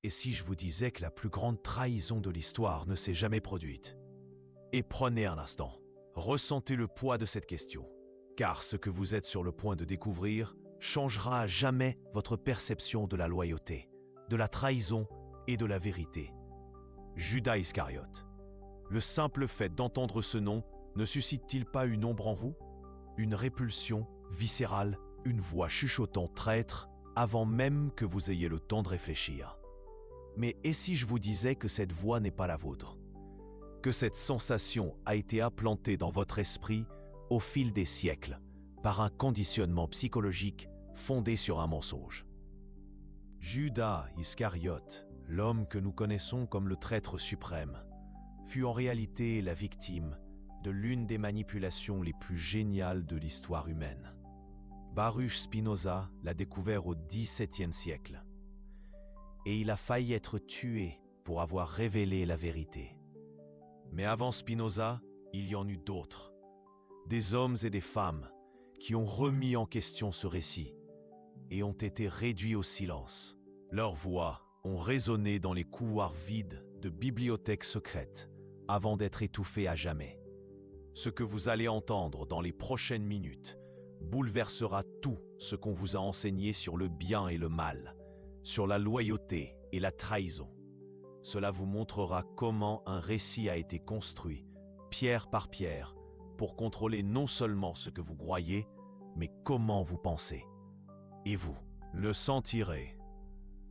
Et si je vous disais que la plus grande trahison de l'histoire ne s'est jamais produite? Et prenez un instant, ressentez le poids de cette question, car ce que vous êtes sur le point de découvrir changera à jamais votre perception de la loyauté, de la trahison et de la vérité. Judas Iscariote. Le simple fait d'entendre ce nom ne suscite-t-il pas une ombre en vous? Une répulsion viscérale, une voix chuchotant traître avant même que vous ayez le temps de réfléchir. Mais et si je vous disais que cette voix n'est pas la vôtre? Que cette sensation a été implantée dans votre esprit au fil des siècles par un conditionnement psychologique fondé sur un mensonge. Judas Iscariote, l'homme que nous connaissons comme le traître suprême, fut en réalité la victime de l'une des manipulations les plus géniales de l'histoire humaine. Baruch Spinoza l'a découvert au XVIIe siècle. Et il a failli être tué pour avoir révélé la vérité. Mais avant Spinoza, il y en eut d'autres. Des hommes et des femmes qui ont remis en question ce récit et ont été réduits au silence. Leurs voix ont résonné dans les couloirs vides de bibliothèques secrètes avant d'être étouffées à jamais. Ce que vous allez entendre dans les prochaines minutes bouleversera tout ce qu'on vous a enseigné sur le bien et le mal, sur la loyauté et la trahison. Cela vous montrera comment un récit a été construit, pierre par pierre, pour contrôler non seulement ce que vous croyez, mais comment vous pensez. Et vous le sentirez.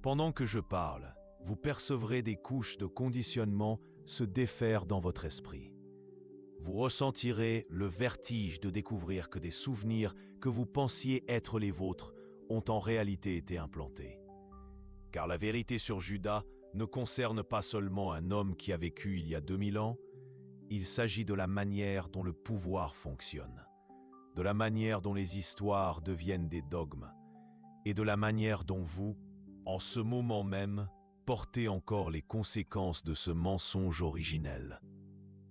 Pendant que je parle, vous percevrez des couches de conditionnement se défaire dans votre esprit. Vous ressentirez le vertige de découvrir que des souvenirs que vous pensiez être les vôtres ont en réalité été implantés. Car la vérité sur Judas ne concerne pas seulement un homme qui a vécu il y a 2000 ans, il s'agit de la manière dont le pouvoir fonctionne, de la manière dont les histoires deviennent des dogmes, et de la manière dont vous, en ce moment même, portez encore les conséquences de ce mensonge originel.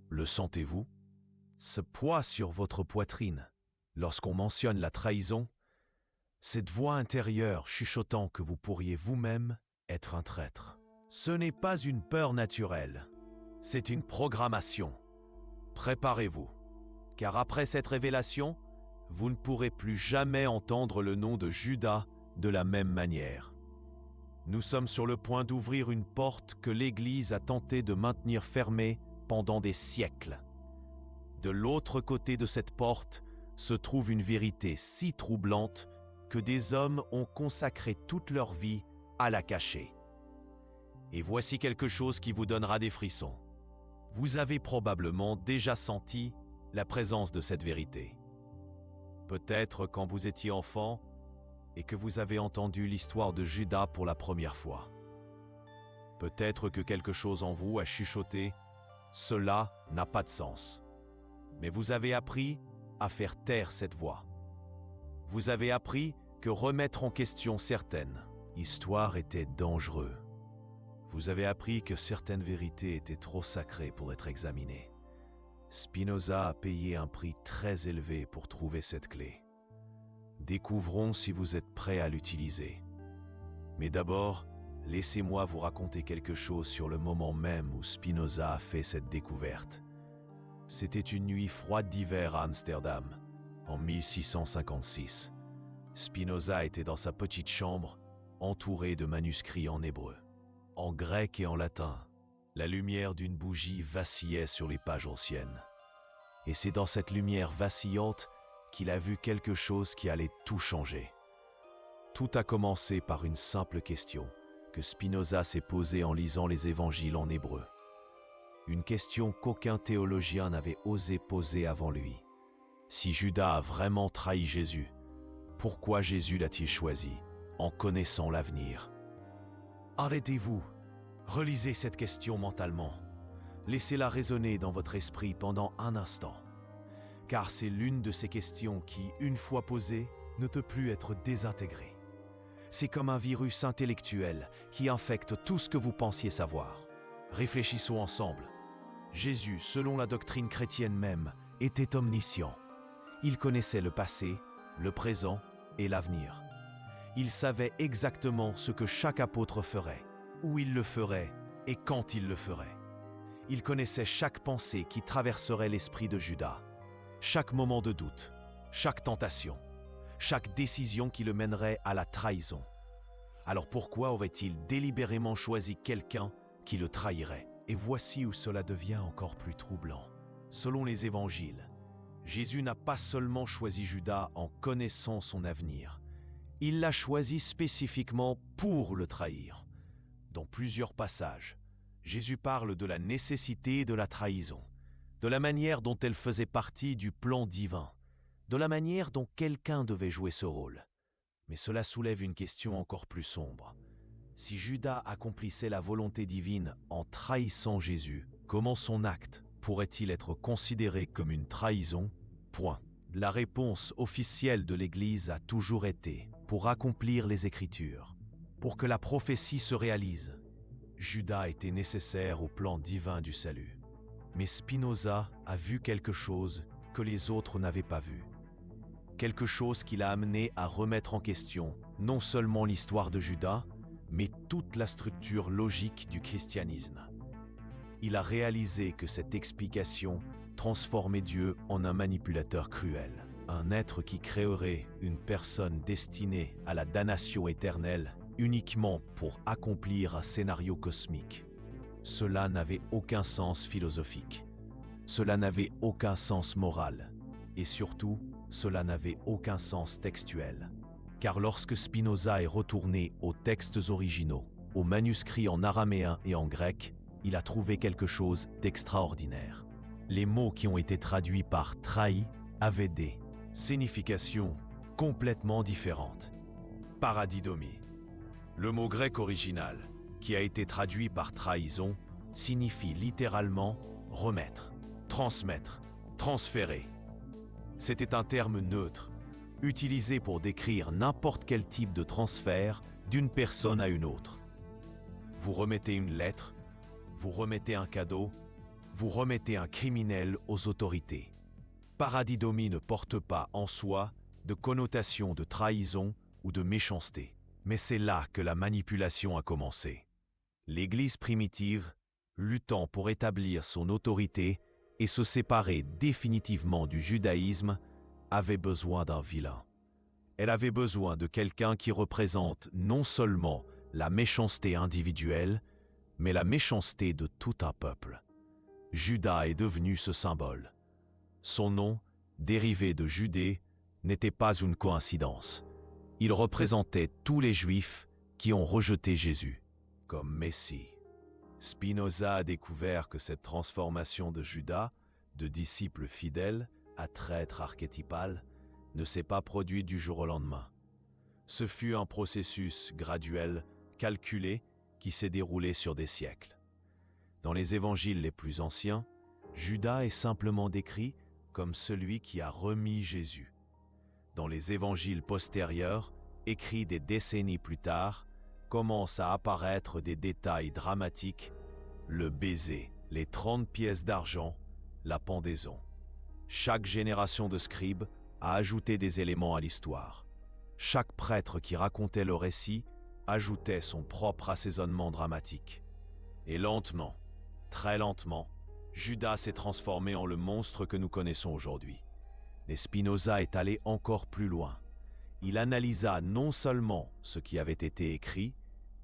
Le sentez-vous? Ce poids sur votre poitrine, lorsqu'on mentionne la trahison, cette voix intérieure chuchotant que vous pourriez vous-même être un traître. Ce n'est pas une peur naturelle, c'est une programmation. Préparez-vous, car après cette révélation, vous ne pourrez plus jamais entendre le nom de Judas de la même manière. Nous sommes sur le point d'ouvrir une porte que l'Église a tenté de maintenir fermée pendant des siècles. De l'autre côté de cette porte se trouve une vérité si troublante que des hommes ont consacré toute leur vie à la cacher. Et voici quelque chose qui vous donnera des frissons. Vous avez probablement déjà senti la présence de cette vérité. Peut-être quand vous étiez enfant et que vous avez entendu l'histoire de Judas pour la première fois. Peut-être que quelque chose en vous a chuchoté « Cela n'a pas de sens ». Mais vous avez appris à faire taire cette voix. Vous avez appris que remettre en question certaines histoires était dangereux. Vous avez appris que certaines vérités étaient trop sacrées pour être examinées. Spinoza a payé un prix très élevé pour trouver cette clé. Découvrons si vous êtes prêts à l'utiliser. Mais d'abord, laissez-moi vous raconter quelque chose sur le moment même où Spinoza a fait cette découverte. C'était une nuit froide d'hiver à Amsterdam, en 1656. Spinoza était dans sa petite chambre, entouré de manuscrits en hébreu, en grec et en latin. La lumière d'une bougie vacillait sur les pages anciennes. Et c'est dans cette lumière vacillante qu'il a vu quelque chose qui allait tout changer. Tout a commencé par une simple question que Spinoza s'est posée en lisant les évangiles en hébreu. Une question qu'aucun théologien n'avait osé poser avant lui. Si Judas a vraiment trahi Jésus, pourquoi Jésus l'a-t-il choisi, en connaissant l'avenir? Arrêtez-vous, relisez cette question mentalement. Laissez-la résonner dans votre esprit pendant un instant. Car c'est l'une de ces questions qui, une fois posée, ne peut plus être désintégrée. C'est comme un virus intellectuel qui infecte tout ce que vous pensiez savoir. Réfléchissons ensemble. Jésus, selon la doctrine chrétienne même, était omniscient. Il connaissait le passé, le présent et l'avenir. Il savait exactement ce que chaque apôtre ferait, où il le ferait et quand il le ferait. Il connaissait chaque pensée qui traverserait l'esprit de Judas, chaque moment de doute, chaque tentation, chaque décision qui le mènerait à la trahison. Alors pourquoi aurait-il délibérément choisi quelqu'un qui le trahirait? Et voici où cela devient encore plus troublant. Selon les évangiles, Jésus n'a pas seulement choisi Judas en connaissant son avenir, il l'a choisi spécifiquement pour le trahir. Dans plusieurs passages, Jésus parle de la nécessité de la trahison, de la manière dont elle faisait partie du plan divin, de la manière dont quelqu'un devait jouer ce rôle. Mais cela soulève une question encore plus sombre. Si Judas accomplissait la volonté divine en trahissant Jésus, comment son acte pourrait-il être considéré comme une trahison? Point. La réponse officielle de l'Église a toujours été pour accomplir les Écritures, pour que la prophétie se réalise. Judas était nécessaire au plan divin du salut. Mais Spinoza a vu quelque chose que les autres n'avaient pas vu. Quelque chose qui l'a amené à remettre en question non seulement l'histoire de Judas, mais toute la structure logique du christianisme. Il a réalisé que cette explication transformait Dieu en un manipulateur cruel, un être qui créerait une personne destinée à la damnation éternelle uniquement pour accomplir un scénario cosmique. Cela n'avait aucun sens philosophique, cela n'avait aucun sens moral, et surtout, cela n'avait aucun sens textuel. Car lorsque Spinoza est retourné aux textes originaux, aux manuscrits en araméen et en grec, il a trouvé quelque chose d'extraordinaire. Les mots qui ont été traduits par « trahi » avaient des significations complètement différentes. Paradidomie. Le mot grec original, qui a été traduit par « trahison », signifie littéralement « remettre »,« transmettre »,« transférer ». C'était un terme neutre, utilisé pour décrire n'importe quel type de transfert d'une personne à une autre. Vous remettez une lettre, vous remettez un cadeau, vous remettez un criminel aux autorités. Paradidomie ne porte pas en soi de connotation de trahison ou de méchanceté. Mais c'est là que la manipulation a commencé. L'Église primitive, luttant pour établir son autorité et se séparer définitivement du judaïsme, avait besoin d'un vilain. Elle avait besoin de quelqu'un qui représente non seulement la méchanceté individuelle, mais la méchanceté de tout un peuple. Judas est devenu ce symbole. Son nom, dérivé de Judée, n'était pas une coïncidence. Il représentait tous les Juifs qui ont rejeté Jésus comme Messie. Spinoza a découvert que cette transformation de Judas, de disciple fidèle à traître archétypal, ne s'est pas produite du jour au lendemain. Ce fut un processus graduel, calculé, qui s'est déroulé sur des siècles. Dans les évangiles les plus anciens, Judas est simplement décrit comme celui qui a remis Jésus. Dans les évangiles postérieurs, écrits des décennies plus tard, commencent à apparaître des détails dramatiques, le baiser, les 30 pièces d'argent, la pendaison. Chaque génération de scribes a ajouté des éléments à l'histoire. Chaque prêtre qui racontait le récit ajoutait son propre assaisonnement dramatique. Et lentement, très lentement, Judas s'est transformé en le monstre que nous connaissons aujourd'hui. Mais Spinoza est allé encore plus loin. Il analysa non seulement ce qui avait été écrit,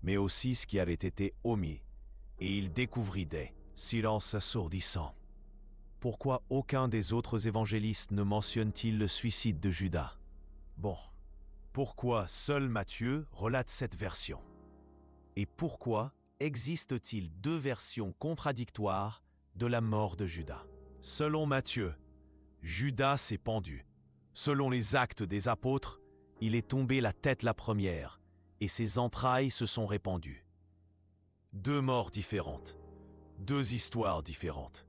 mais aussi ce qui avait été omis, et il découvrit des silences assourdissants. Pourquoi aucun des autres évangélistes ne mentionne-t-il le suicide de Judas? Bon, pourquoi seul Matthieu relate cette version? Et pourquoi existe-t-il deux versions contradictoires de la mort de Judas? Selon Matthieu, Judas s'est pendu. Selon les Actes des Apôtres, il est tombé la tête la première, et ses entrailles se sont répandues. Deux morts différentes, deux histoires différentes,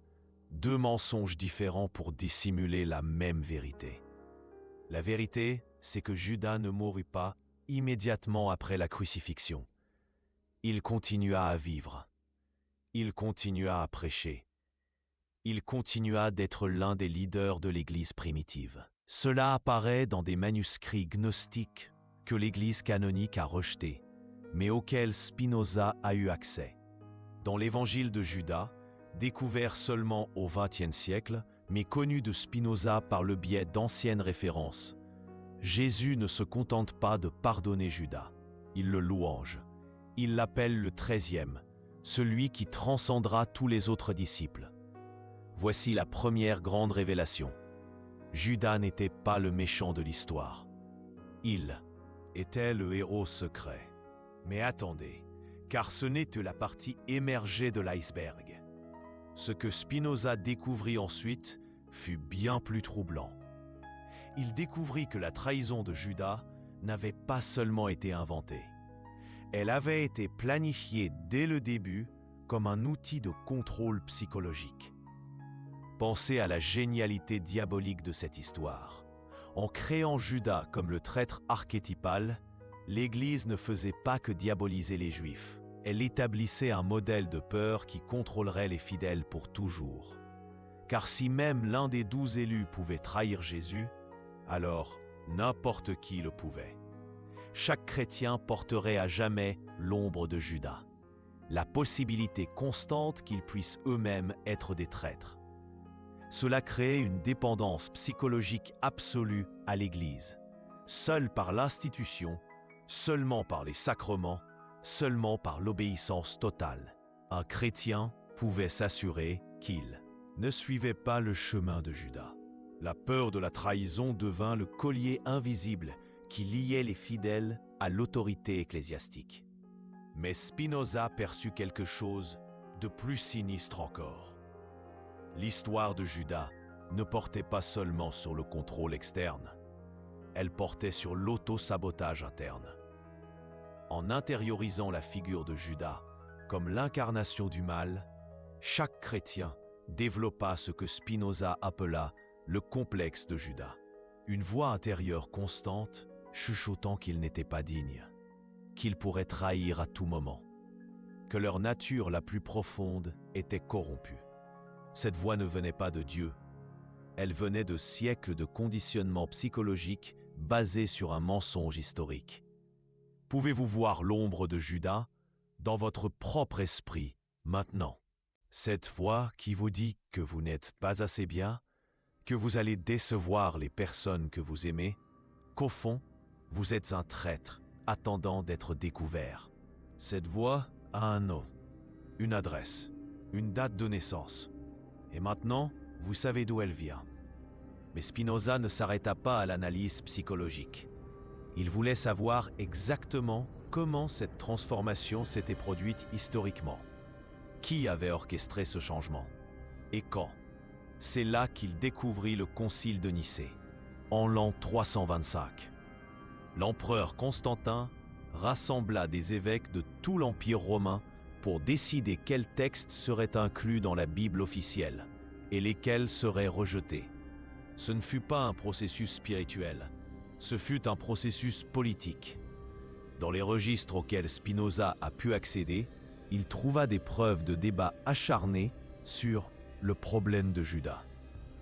deux mensonges différents pour dissimuler la même vérité. La vérité, c'est que Judas ne mourut pas immédiatement après la crucifixion. Il continua à vivre. Il continua à prêcher. Il continua d'être l'un des leaders de l'Église primitive. Cela apparaît dans des manuscrits gnostiques que l'Église canonique a rejetés, mais auquel Spinoza a eu accès. Dans l'Évangile de Judas, découvert seulement au XXe siècle, mais connu de Spinoza par le biais d'anciennes références, Jésus ne se contente pas de pardonner Judas, il le louange. Il l'appelle le 13e, celui qui transcendra tous les autres disciples. Voici la première grande révélation. Judas n'était pas le méchant de l'histoire. Il était le héros secret. Mais attendez, car ce n'est que la partie émergée de l'iceberg. Ce que Spinoza découvrit ensuite fut bien plus troublant. Il découvrit que la trahison de Judas n'avait pas seulement été inventée. Elle avait été planifiée dès le début comme un outil de contrôle psychologique. Pensez à la génialité diabolique de cette histoire. En créant Judas comme le traître archétypal, l'Église ne faisait pas que diaboliser les Juifs. Elle établissait un modèle de peur qui contrôlerait les fidèles pour toujours. Car si même l'un des 12 élus pouvait trahir Jésus, alors n'importe qui le pouvait. Chaque chrétien porterait à jamais l'ombre de Judas, la possibilité constante qu'ils puissent eux-mêmes être des traîtres. Cela créait une dépendance psychologique absolue à l'Église, seule par l'institution, seulement par les sacrements, seulement par l'obéissance totale. Un chrétien pouvait s'assurer qu'il ne suivait pas le chemin de Judas. La peur de la trahison devint le collier invisible qui liait les fidèles à l'autorité ecclésiastique. Mais Spinoza perçut quelque chose de plus sinistre encore. L'histoire de Judas ne portait pas seulement sur le contrôle externe, elle portait sur l'auto-sabotage interne. En intériorisant la figure de Judas comme l'incarnation du mal, chaque chrétien développa ce que Spinoza appela le complexe de Judas. Une voix intérieure constante chuchotant qu'il n'était pas digne, qu'il pourrait trahir à tout moment, que leur nature la plus profonde était corrompue. Cette voix ne venait pas de Dieu, elle venait de siècles de conditionnement psychologique basé sur un mensonge historique. Pouvez-vous voir l'ombre de Judas dans votre propre esprit maintenant? Cette voix qui vous dit que vous n'êtes pas assez bien, que vous allez décevoir les personnes que vous aimez, qu'au fond, vous êtes un traître attendant d'être découvert. Cette voix a un nom, une adresse, une date de naissance. Et maintenant, vous savez d'où elle vient. Mais Spinoza ne s'arrêta pas à l'analyse psychologique. Il voulait savoir exactement comment cette transformation s'était produite historiquement. Qui avait orchestré ce changement? Et quand? C'est là qu'il découvrit le concile de Nicée, en l'an 325. L'empereur Constantin rassembla des évêques de tout l'Empire romain pour décider quels textes seraient inclus dans la Bible officielle et lesquels seraient rejetés. Ce ne fut pas un processus spirituel, ce fut un processus politique. Dans les registres auxquels Spinoza a pu accéder, il trouva des preuves de débats acharnés sur le problème de Judas.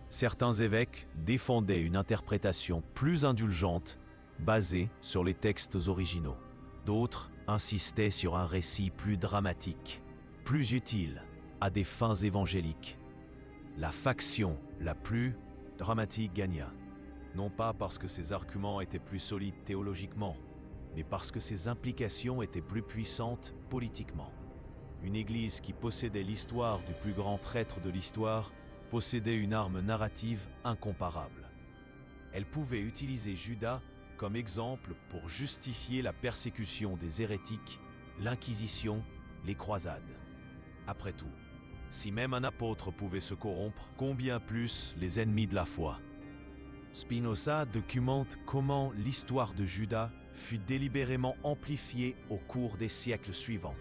Certains évêques défendaient une interprétation plus indulgente basée sur les textes originaux. D'autres insistaient sur un récit plus dramatique, plus utile à des fins évangéliques. La faction la plus dramatique gagna, non pas parce que ses arguments étaient plus solides théologiquement, mais parce que ses implications étaient plus puissantes politiquement. Une église qui possédait l'histoire du plus grand traître de l'histoire possédait une arme narrative incomparable. Elle pouvait utiliser Judas comme exemple pour justifier la persécution des hérétiques, l'Inquisition, les croisades. Après tout, si même un apôtre pouvait se corrompre, combien plus les ennemis de la foi? Spinoza documente comment l'histoire de Judas fut délibérément amplifiée au cours des siècles suivants.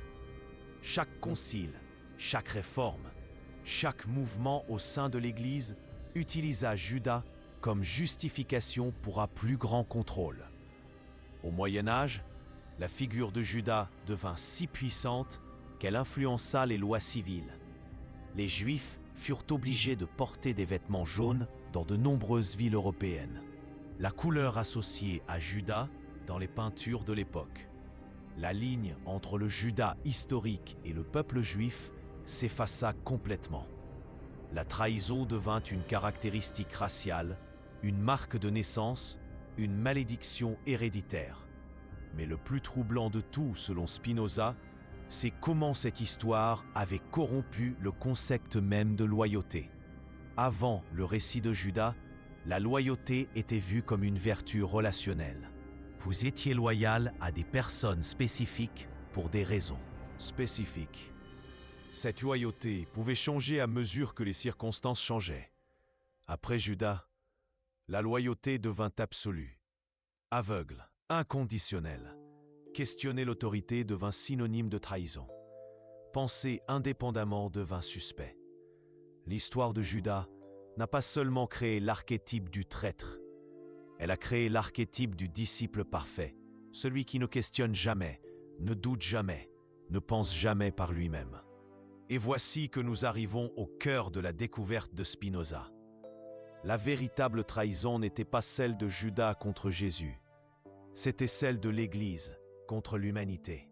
Chaque concile, chaque réforme, chaque mouvement au sein de l'Église utilisa Judas comme justification pour un plus grand contrôle. Au Moyen Âge, la figure de Judas devint si puissante qu'elle influença les lois civiles. Les Juifs furent obligés de porter des vêtements jaunes dans de nombreuses villes européennes, la couleur associée à Judas dans les peintures de l'époque. La ligne entre le Juda historique et le peuple juif s'effaça complètement. La trahison devint une caractéristique raciale, une marque de naissance, une malédiction héréditaire. Mais le plus troublant de tout, selon Spinoza, c'est comment cette histoire avait corrompu le concept même de loyauté. Avant le récit de Judas, la loyauté était vue comme une vertu relationnelle. Vous étiez loyal à des personnes spécifiques pour des raisons spécifiques. Cette loyauté pouvait changer à mesure que les circonstances changeaient. Après Judas, la loyauté devint absolue, aveugle, inconditionnelle. Questionner l'autorité devint synonyme de trahison. Penser indépendamment devint suspect. L'histoire de Judas n'a pas seulement créé l'archétype du traître, elle a créé l'archétype du disciple parfait, celui qui ne questionne jamais, ne doute jamais, ne pense jamais par lui-même. Et voici que nous arrivons au cœur de la découverte de Spinoza. La véritable trahison n'était pas celle de Judas contre Jésus, c'était celle de l'Église contre l'humanité.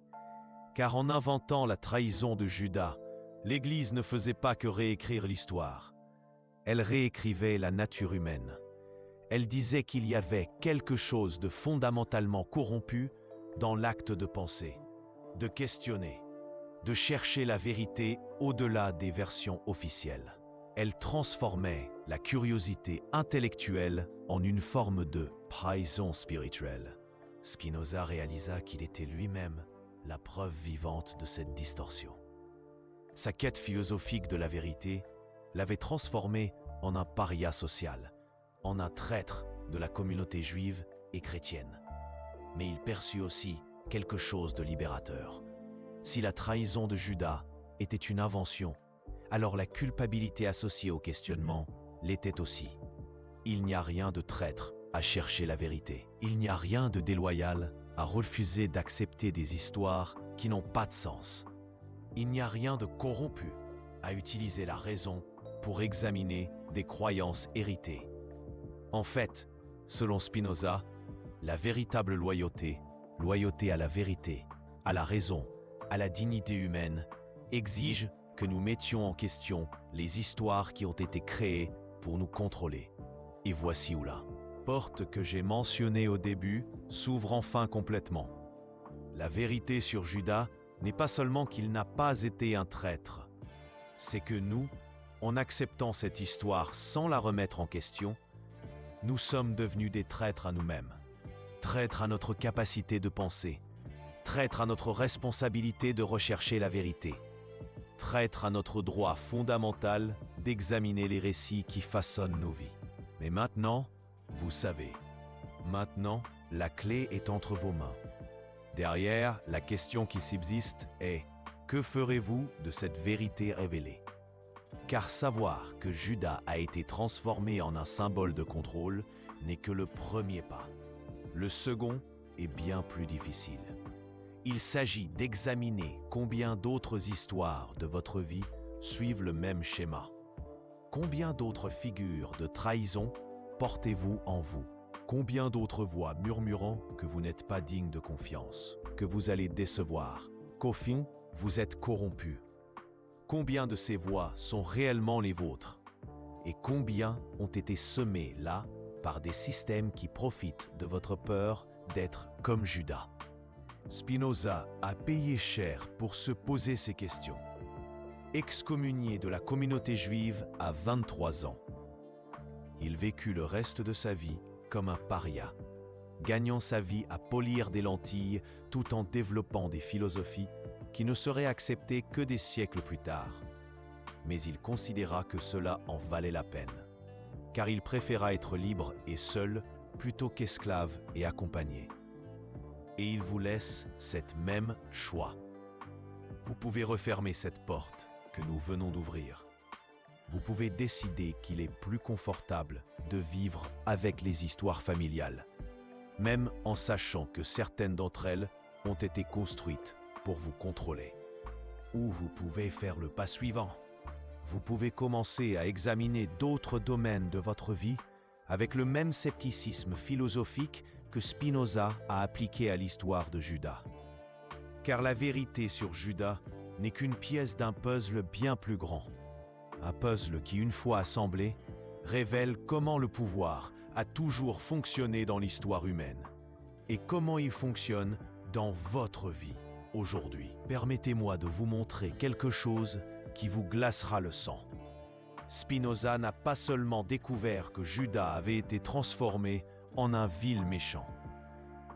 Car en inventant la trahison de Judas, l'Église ne faisait pas que réécrire l'histoire. Elle réécrivait la nature humaine. Elle disait qu'il y avait quelque chose de fondamentalement corrompu dans l'acte de penser, de questionner, de chercher la vérité au-delà des versions officielles. Elle transformait la curiosité intellectuelle en une forme de trahison spirituelle. Spinoza réalisa qu'il était lui-même la preuve vivante de cette distorsion. Sa quête philosophique de la vérité l'avait transformé en un paria social, en un traître de la communauté juive et chrétienne. Mais il perçut aussi quelque chose de libérateur. Si la trahison de Judas était une invention, alors la culpabilité associée au questionnement l'était aussi. Il n'y a rien de traître à chercher la vérité. Il n'y a rien de déloyal à refuser d'accepter des histoires qui n'ont pas de sens. Il n'y a rien de corrompu à utiliser la raison pour examiner des croyances héritées. En fait, selon Spinoza, la véritable loyauté, loyauté à la vérité, à la raison, à la dignité humaine, exige que nous mettions en question les histoires qui ont été créées pour nous contrôler. Et voici où la porte que j'ai mentionnée au début s'ouvre enfin complètement. La vérité sur Judas n'est pas seulement qu'il n'a pas été un traître, c'est que nous, en acceptant cette histoire sans la remettre en question, nous sommes devenus des traîtres à nous-mêmes, traîtres à notre capacité de penser, traîtres à notre responsabilité de rechercher la vérité, traîtres à notre droit fondamental d'examiner les récits qui façonnent nos vies. Mais maintenant, vous savez, maintenant, la clé est entre vos mains. Derrière, la question qui subsiste est « Que ferez-vous de cette vérité révélée ?» Car savoir que Judas a été transformé en un symbole de contrôle n'est que le premier pas. Le second est bien plus difficile. Il s'agit d'examiner combien d'autres histoires de votre vie suivent le même schéma. Combien d'autres figures de trahison portez-vous en vous? Combien d'autres voix murmurant que vous n'êtes pas digne de confiance, que vous allez décevoir, qu'au fond, vous êtes corrompu? Combien de ces voix sont réellement les vôtres? Et combien ont été semées là par des systèmes qui profitent de votre peur d'être comme Judas? Spinoza a payé cher pour se poser ces questions. Excommunié de la communauté juive à 23 ans, il vécut le reste de sa vie comme un paria, gagnant sa vie à polir des lentilles tout en développant des philosophies qui ne seraient acceptées que des siècles plus tard. Mais il considéra que cela en valait la peine, car il préféra être libre et seul plutôt qu'esclave et accompagné. Et il vous laisse cette même choix. Vous pouvez refermer cette porte que nous venons d'ouvrir. Vous pouvez décider qu'il est plus confortable de vivre avec les histoires familiales, même en sachant que certaines d'entre elles ont été construites pour vous contrôler. Ou vous pouvez faire le pas suivant. Vous pouvez commencer à examiner d'autres domaines de votre vie avec le même scepticisme philosophique que Spinoza a appliqué à l'histoire de Judas. Car la vérité sur Judas n'est qu'une pièce d'un puzzle bien plus grand. Un puzzle qui, une fois assemblé, révèle comment le pouvoir a toujours fonctionné dans l'histoire humaine et comment il fonctionne dans votre vie aujourd'hui. Permettez-moi de vous montrer quelque chose qui vous glacera le sang. Spinoza n'a pas seulement découvert que Judas avait été transformé en un vil méchant.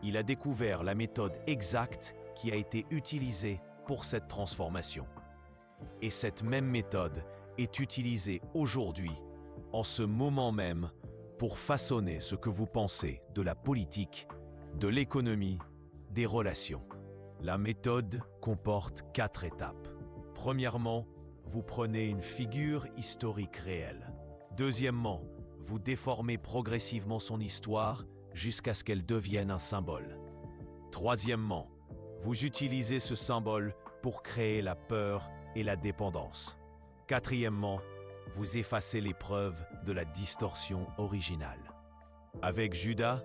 Il a découvert la méthode exacte qui a été utilisée pour cette transformation. Et cette même méthode est utilisée aujourd'hui, en ce moment même, pour façonner ce que vous pensez de la politique, de l'économie, des relations. La méthode comporte 4 étapes. Premièrement, vous prenez une figure historique réelle. Deuxièmement, vous déformez progressivement son histoire jusqu'à ce qu'elle devienne un symbole. Troisièmement, vous utilisez ce symbole pour créer la peur et la dépendance. Quatrièmement, vous effacez les preuves de la distorsion originale. Avec Judas,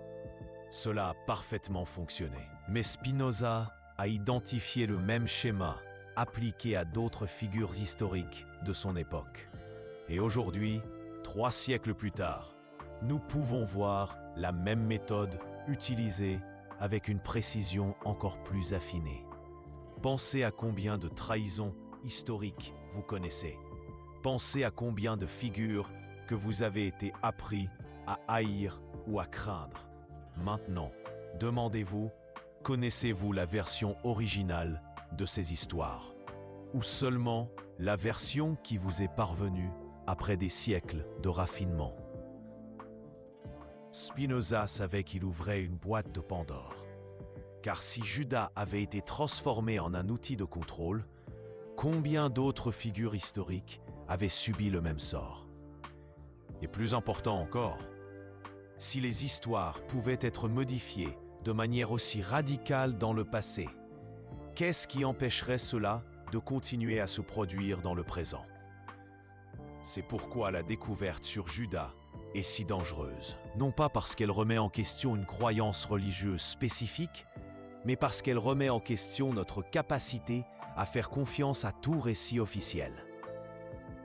cela a parfaitement fonctionné. Mais Spinoza a identifié le même schéma appliqué à d'autres figures historiques de son époque. Et aujourd'hui, 3 siècles plus tard, nous pouvons voir la même méthode utilisée avec une précision encore plus affinée. Pensez à combien de trahisons historiques vous connaissez. Pensez à combien de figures que vous avez été appris à haïr ou à craindre. Maintenant, demandez-vous, connaissez-vous la version originale de ces histoires? Ou seulement la version qui vous est parvenue après des siècles de raffinement? Spinoza savait qu'il ouvrait une boîte de Pandore. Car si Judas avait été transformé en un outil de contrôle, combien d'autres figures historiques avaient subi le même sort? Et plus important encore, si les histoires pouvaient être modifiées de manière aussi radicale dans le passé, qu'est-ce qui empêcherait cela de continuer à se produire dans le présent? C'est pourquoi la découverte sur Judas est si dangereuse. Non pas parce qu'elle remet en question une croyance religieuse spécifique, mais parce qu'elle remet en question notre capacité à faire confiance à tout récit officiel.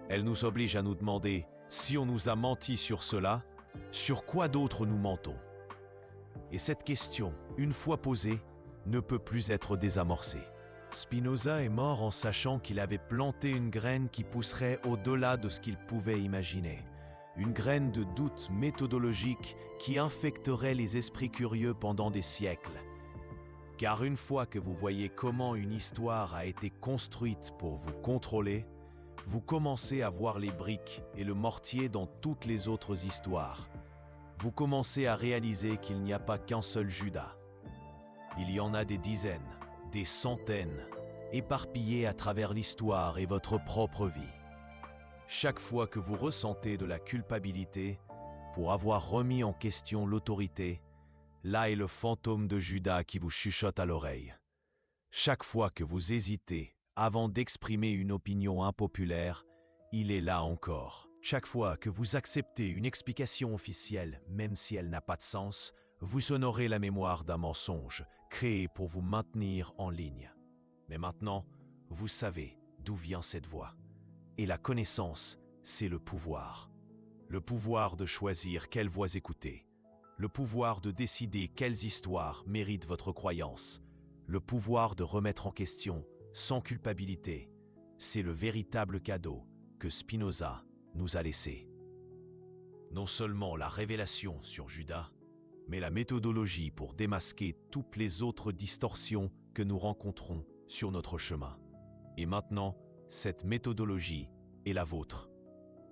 Elle nous oblige à nous demander, si on nous a menti sur cela, sur quoi d'autre nous mentons? Et cette question, une fois posée, ne peut plus être désamorcée. Spinoza est mort en sachant qu'il avait planté une graine qui pousserait au-delà de ce qu'il pouvait imaginer. Une graine de doute méthodologique qui infecterait les esprits curieux pendant des siècles. Car une fois que vous voyez comment une histoire a été construite pour vous contrôler, vous commencez à voir les briques et le mortier dans toutes les autres histoires. Vous commencez à réaliser qu'il n'y a pas qu'un seul Judas. Il y en a des dizaines, des centaines, éparpillés à travers l'histoire et votre propre vie. Chaque fois que vous ressentez de la culpabilité pour avoir remis en question l'autorité, là est le fantôme de Judas qui vous chuchote à l'oreille. Chaque fois que vous hésitez avant d'exprimer une opinion impopulaire, il est là encore. Chaque fois que vous acceptez une explication officielle, même si elle n'a pas de sens, vous honorez la mémoire d'un mensonge créé pour vous maintenir en ligne. Mais maintenant, vous savez d'où vient cette voix. Et la connaissance, c'est le pouvoir. Le pouvoir de choisir quelles voix écouter. Le pouvoir de décider quelles histoires méritent votre croyance. Le pouvoir de remettre en question, sans culpabilité. C'est le véritable cadeau que Spinoza nous a laissé. Non seulement la révélation sur Judas, mais la méthodologie pour démasquer toutes les autres distorsions que nous rencontrons sur notre chemin. Et maintenant, cette méthodologie est la vôtre.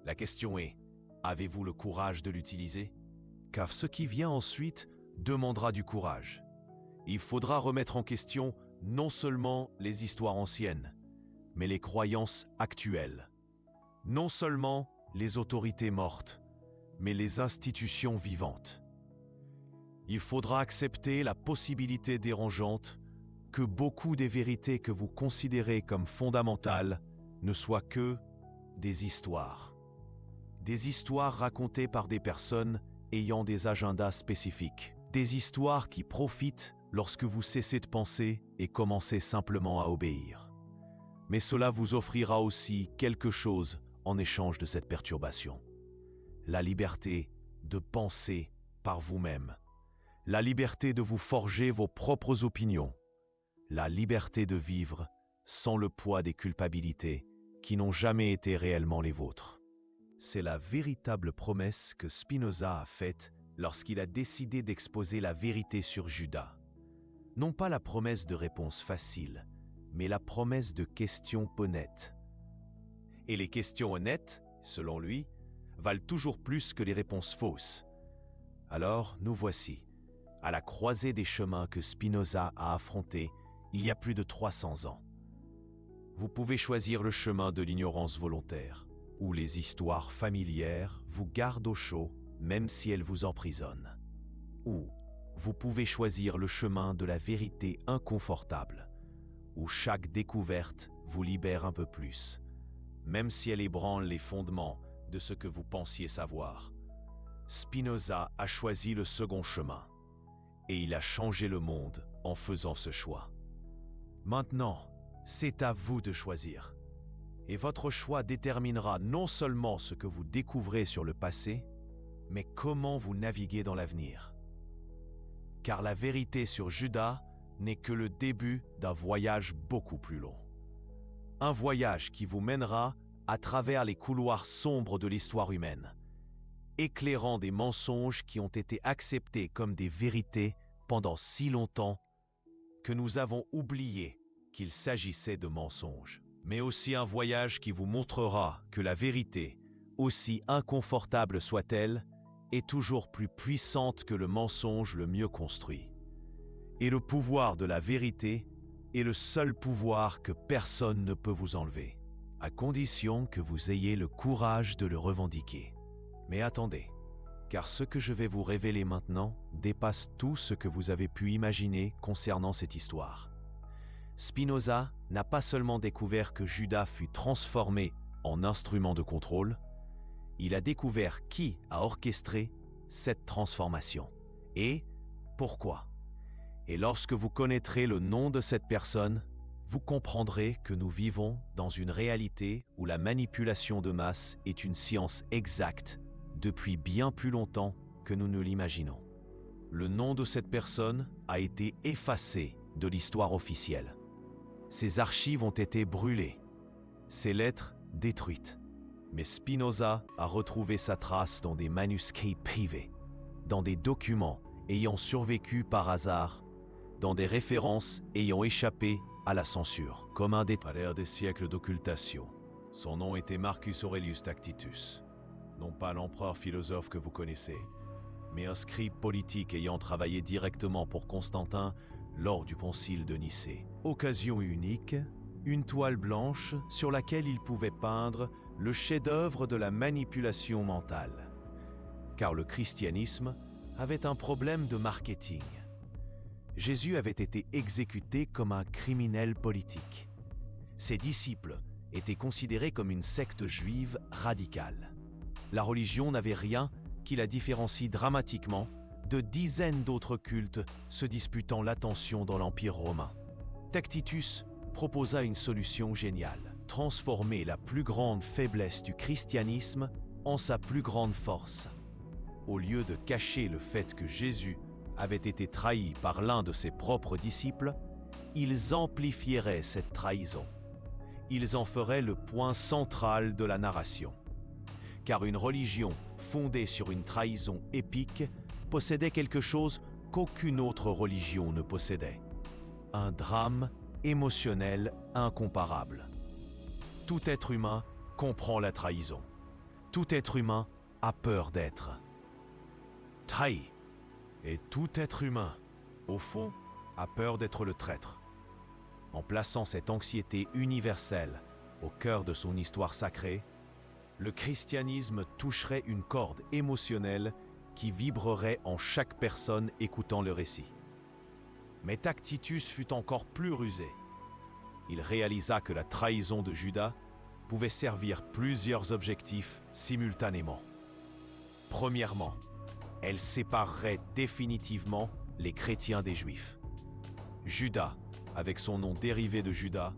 La question est, avez-vous le courage de l'utiliser? Car ce qui vient ensuite demandera du courage. Il faudra remettre en question non seulement les histoires anciennes, mais les croyances actuelles. Non seulement les autorités mortes, mais les institutions vivantes. Il faudra accepter la possibilité dérangeante que beaucoup des vérités que vous considérez comme fondamentales ne soient que des histoires. Des histoires racontées par des personnes ayant des agendas spécifiques. Des histoires qui profitent lorsque vous cessez de penser et commencez simplement à obéir. Mais cela vous offrira aussi quelque chose en échange de cette perturbation. La liberté de penser par vous-même. La liberté de vous forger vos propres opinions. La liberté de vivre sans le poids des culpabilités qui n'ont jamais été réellement les vôtres. C'est la véritable promesse que Spinoza a faite lorsqu'il a décidé d'exposer la vérité sur Judas. Non pas la promesse de réponses faciles, mais la promesse de questions honnêtes. Et les questions honnêtes, selon lui, valent toujours plus que les réponses fausses. Alors, nous voici, à la croisée des chemins que Spinoza a affrontés il y a plus de 300 ans. Vous pouvez choisir le chemin de l'ignorance volontaire, où les histoires familières vous gardent au chaud, même si elles vous emprisonnent. Ou vous pouvez choisir le chemin de la vérité inconfortable, où chaque découverte vous libère un peu plus, même si elle ébranle les fondements de ce que vous pensiez savoir. Spinoza a choisi le second chemin, et il a changé le monde en faisant ce choix. Maintenant, c'est à vous de choisir. Et votre choix déterminera non seulement ce que vous découvrez sur le passé, mais comment vous naviguez dans l'avenir. Car la vérité sur Judas n'est que le début d'un voyage beaucoup plus long. Un voyage qui vous mènera à travers les couloirs sombres de l'histoire humaine, éclairant des mensonges qui ont été acceptés comme des vérités pendant si longtemps que nous avons oublié qu'il s'agissait de mensonges. Mais aussi un voyage qui vous montrera que la vérité, aussi inconfortable soit-elle, est toujours plus puissante que le mensonge le mieux construit. Et le pouvoir de la vérité est le seul pouvoir que personne ne peut vous enlever, à condition que vous ayez le courage de le revendiquer. Mais attendez, car ce que je vais vous révéler maintenant dépasse tout ce que vous avez pu imaginer concernant cette histoire. Spinoza n'a pas seulement découvert que Judas fut transformé en instrument de contrôle, il a découvert qui a orchestré cette transformation et pourquoi. Et lorsque vous connaîtrez le nom de cette personne, vous comprendrez que nous vivons dans une réalité où la manipulation de masse est une science exacte depuis bien plus longtemps que nous ne l'imaginons. Le nom de cette personne a été effacé de l'histoire officielle. Ses archives ont été brûlées, ses lettres détruites. Mais Spinoza a retrouvé sa trace dans des manuscrits privés, dans des documents ayant survécu par hasard, dans des références ayant échappé à la censure, comme un détail des siècles d'occultation. Son nom était Marcus Aurelius Tacitus, non pas l'empereur philosophe que vous connaissez, mais un scribe politique ayant travaillé directement pour Constantin lors du concile de Nicée. Occasion unique, une toile blanche sur laquelle il pouvait peindre le chef-d'œuvre de la manipulation mentale. Car le christianisme avait un problème de marketing. Jésus avait été exécuté comme un criminel politique. Ses disciples étaient considérés comme une secte juive radicale. La religion n'avait rien qui la différencie dramatiquement de dizaines d'autres cultes se disputant l'attention dans l'Empire romain. Tacitus proposa une solution géniale, transformer la plus grande faiblesse du christianisme en sa plus grande force. Au lieu de cacher le fait que Jésus avait été trahi par l'un de ses propres disciples, ils amplifieraient cette trahison. Ils en feraient le point central de la narration. Car une religion fondée sur une trahison épique possédait quelque chose qu'aucune autre religion ne possédait. Un drame émotionnel incomparable. Tout être humain comprend la trahison. Tout être humain a peur d'être trahi. Et tout être humain, au fond, a peur d'être le traître. En plaçant cette anxiété universelle au cœur de son histoire sacrée, le christianisme toucherait une corde émotionnelle qui vibrerait en chaque personne écoutant le récit. Mais Tacitus fut encore plus rusé. Il réalisa que la trahison de Judas pouvait servir plusieurs objectifs simultanément. Premièrement, elle séparerait définitivement les chrétiens des juifs. Judas, avec son nom dérivé de Judas,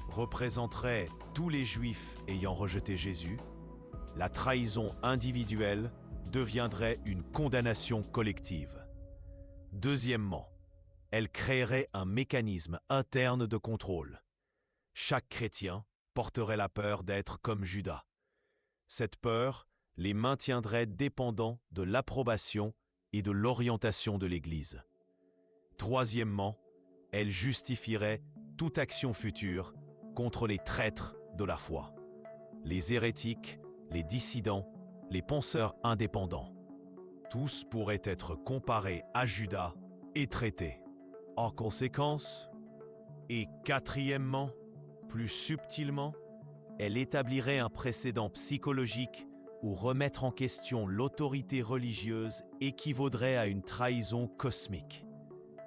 représenterait tous les Juifs ayant rejeté Jésus. La trahison individuelle deviendrait une condamnation collective. Deuxièmement, elle créerait un mécanisme interne de contrôle. Chaque chrétien porterait la peur d'être comme Judas. Cette peur les maintiendrait dépendants de l'approbation et de l'orientation de l'Église. Troisièmement, elle justifierait toute action future contre les traîtres de la foi, les hérétiques, les dissidents, les penseurs indépendants. Tous pourraient être comparés à Judas et traités. En conséquence, et quatrièmement, plus subtilement, elle établirait un précédent psychologique où remettre en question l'autorité religieuse équivaudrait à une trahison cosmique.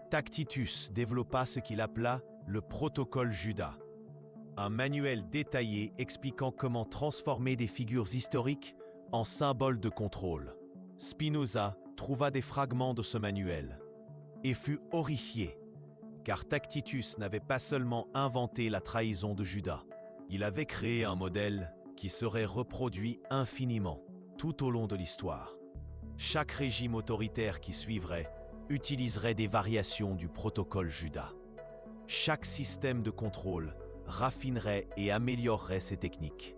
Tacitus développa ce qu'il appela le protocole Judas, un manuel détaillé expliquant comment transformer des figures historiques en symboles de contrôle. Spinoza trouva des fragments de ce manuel et fut horrifié, car Tacitus n'avait pas seulement inventé la trahison de Judas, il avait créé un modèle qui serait reproduit infiniment tout au long de l'histoire. Chaque régime autoritaire qui suivrait utiliserait des variations du protocole Judas. Chaque système de contrôle raffinerait et améliorerait ses techniques.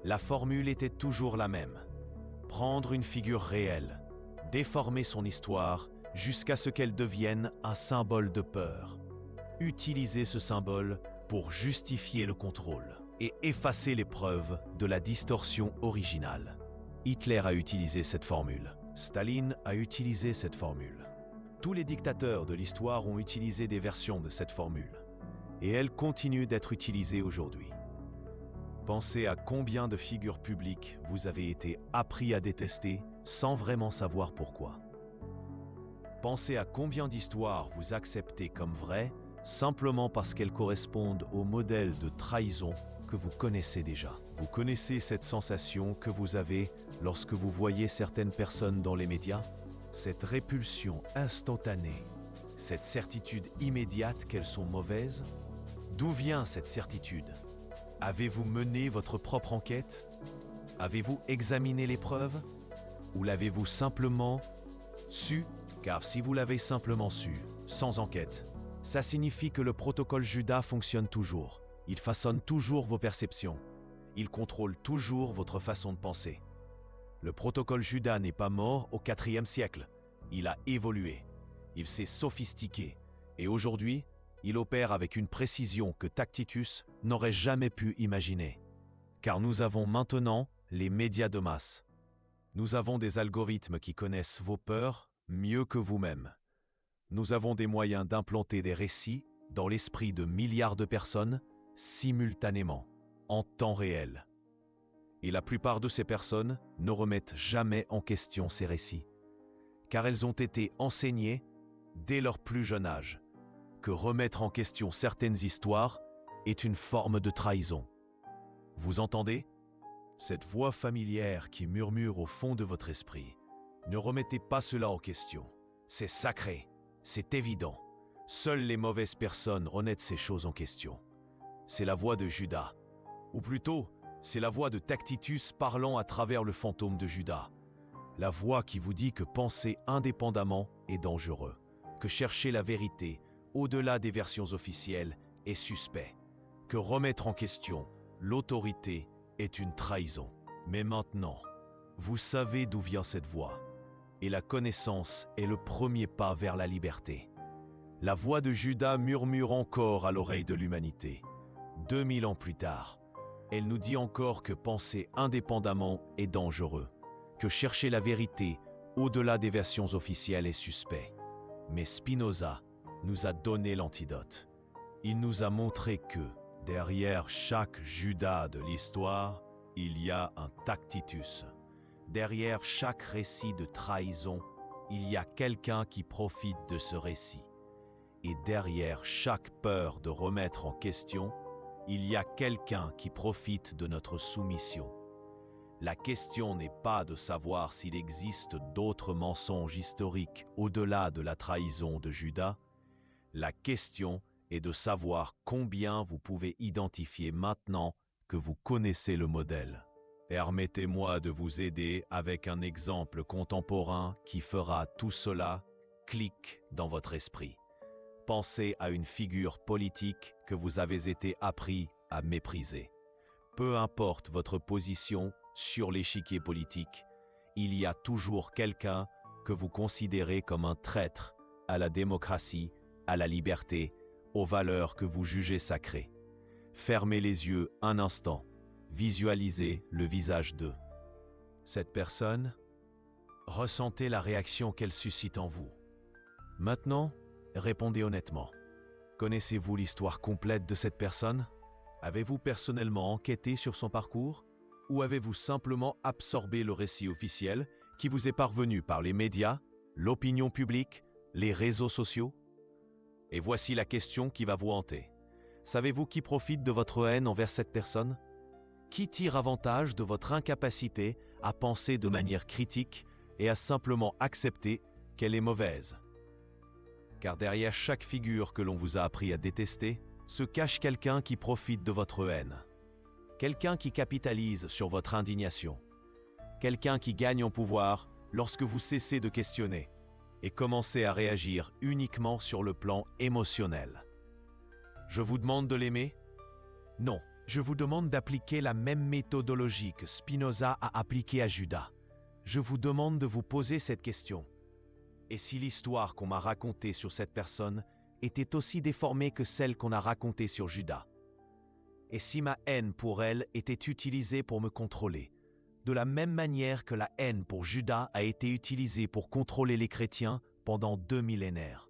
La formule était toujours la même. Prendre une figure réelle, déformer son histoire jusqu'à ce qu'elle devienne un symbole de peur. Utiliser ce symbole pour justifier le contrôle et effacer les preuves de la distorsion originale. Hitler a utilisé cette formule. Staline a utilisé cette formule. Tous les dictateurs de l'histoire ont utilisé des versions de cette formule. Et elle continue d'être utilisée aujourd'hui. Pensez à combien de figures publiques vous avez été appris à détester sans vraiment savoir pourquoi. Pensez à combien d'histoires vous acceptez comme vraies simplement parce qu'elles correspondent au modèle de trahison que vous connaissez déjà. Vous connaissez cette sensation que vous avez lorsque vous voyez certaines personnes dans les médias? Cette répulsion instantanée, cette certitude immédiate qu'elles sont mauvaises? D'où vient cette certitude? Avez-vous mené votre propre enquête? Avez-vous examiné les preuves? Ou l'avez-vous simplement su? Car si vous l'avez simplement su, sans enquête, ça signifie que le protocole Judas fonctionne toujours. Il façonne toujours vos perceptions. Il contrôle toujours votre façon de penser. Le protocole Judas n'est pas mort au IVe siècle. Il a évolué. Il s'est sophistiqué. Et aujourd'hui, il opère avec une précision que Tacitus n'aurait jamais pu imaginer. Car nous avons maintenant les médias de masse. Nous avons des algorithmes qui connaissent vos peurs mieux que vous-même. Nous avons des moyens d'implanter des récits dans l'esprit de milliards de personnes simultanément, en temps réel. Et la plupart de ces personnes ne remettent jamais en question ces récits, car elles ont été enseignées dès leur plus jeune âge que remettre en question certaines histoires est une forme de trahison. Vous entendez? Cette voix familière qui murmure au fond de votre esprit. Ne remettez pas cela en question. C'est sacré, c'est évident. Seules les mauvaises personnes remettent ces choses en question. C'est la voix de Judas, ou plutôt, c'est la voix de Tacitus parlant à travers le fantôme de Judas. La voix qui vous dit que penser indépendamment est dangereux, que chercher la vérité au-delà des versions officielles est suspect, que remettre en question l'autorité est une trahison. Mais maintenant, vous savez d'où vient cette voix, et la connaissance est le premier pas vers la liberté. La voix de Judas murmure encore à l'oreille de l'humanité. 2000 ans plus tard, elle nous dit encore que penser indépendamment est dangereux, que chercher la vérité au-delà des versions officielles est suspect. Mais Spinoza nous a donné l'antidote. Il nous a montré que, derrière chaque Judas de l'histoire, il y a un Tacitus. Derrière chaque récit de trahison, il y a quelqu'un qui profite de ce récit. Et derrière chaque peur de remettre en question, il y a quelqu'un qui profite de notre soumission. La question n'est pas de savoir s'il existe d'autres mensonges historiques au-delà de la trahison de Judas, La question est de savoir combien vous pouvez identifier maintenant que vous connaissez le modèle. Permettez-moi de vous aider avec un exemple contemporain qui fera tout cela clic dans votre esprit. Pensez à une figure politique que vous avez été appris à mépriser. Peu importe votre position sur l'échiquier politique, il y a toujours quelqu'un que vous considérez comme un traître à la démocratie, à la liberté, aux valeurs que vous jugez sacrées. Fermez les yeux un instant, visualisez le visage d'eux. Cette personne, ressentez la réaction qu'elle suscite en vous. Maintenant, répondez honnêtement. Connaissez-vous l'histoire complète de cette personne? Avez-vous personnellement enquêté sur son parcours? Ou avez-vous simplement absorbé le récit officiel qui vous est parvenu par les médias, l'opinion publique, les réseaux sociaux? Et voici la question qui va vous hanter. Savez-vous qui profite de votre haine envers cette personne? Qui tire avantage de votre incapacité à penser de manière critique et à simplement accepter qu'elle est mauvaise? Car derrière chaque figure que l'on vous a appris à détester, se cache quelqu'un qui profite de votre haine. Quelqu'un qui capitalise sur votre indignation. Quelqu'un qui gagne en pouvoir lorsque vous cessez de questionner et commencez à réagir uniquement sur le plan émotionnel. Je vous demande de l'aimer? Non, je vous demande d'appliquer la même méthodologie que Spinoza a appliquée à Judas. Je vous demande de vous poser cette question. Et si l'histoire qu'on m'a racontée sur cette personne était aussi déformée que celle qu'on a racontée sur Judas? Et si ma haine pour elle était utilisée pour me contrôler, de la même manière que la haine pour Judas a été utilisée pour contrôler les chrétiens pendant 2 millénaires?